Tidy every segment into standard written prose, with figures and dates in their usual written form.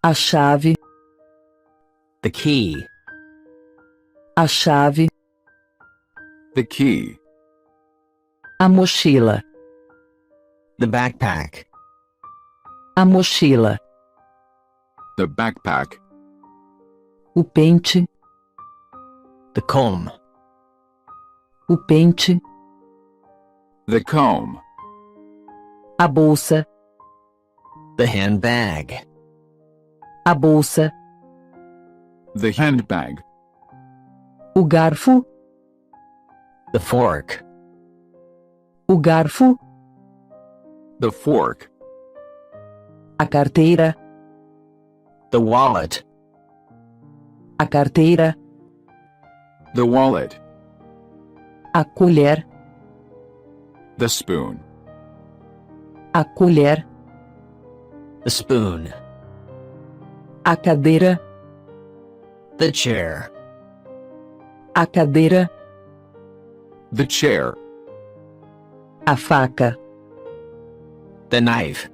A chave. The key. A chave. The key. A mochila. The backpack. A mochila. The backpack. O pente. The comb. O pente. The comb. A bolsa. The handbag. A bolsa. The handbag. O garfo. The fork. O garfo. The fork. A carteira. The wallet. A carteira. The wallet. A colher. The spoon. A colher. The spoon. A cadeira. The chair. A cadeira. The chair. A faca. The knife.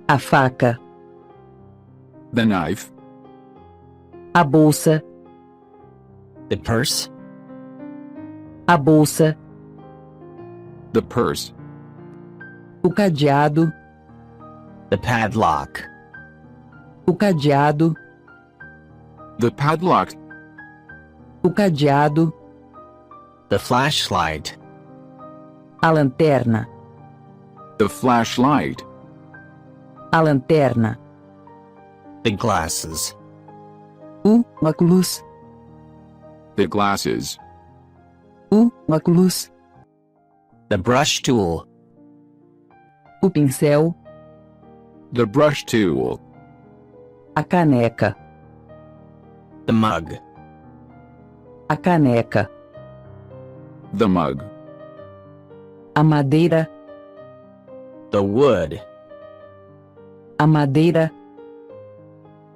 A faca. The knife. A bolsa. The purse. A bolsa. The purse. O cadeado. The padlock. O cadeado. The padlock. O cadeado. The flashlight. A lanterna. The flashlight. A lanterna. The glasses. O óculos. The glasses. O óculos. The brush tool. O pincel. The brush tool. A caneca. The mug. A caneca. The mug. A madeira. The wood. A madeira.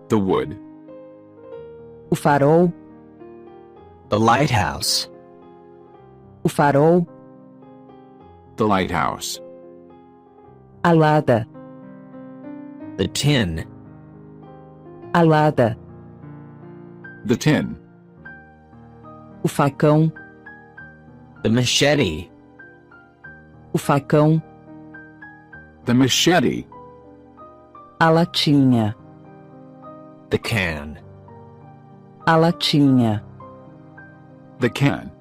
The wood. O farol. The lighthouse. O farol. The lighthouse. A lada. The tin. A lada. The tin. O facão. The machete. O facão. The machete. A latinha. The can. A latinha. The can.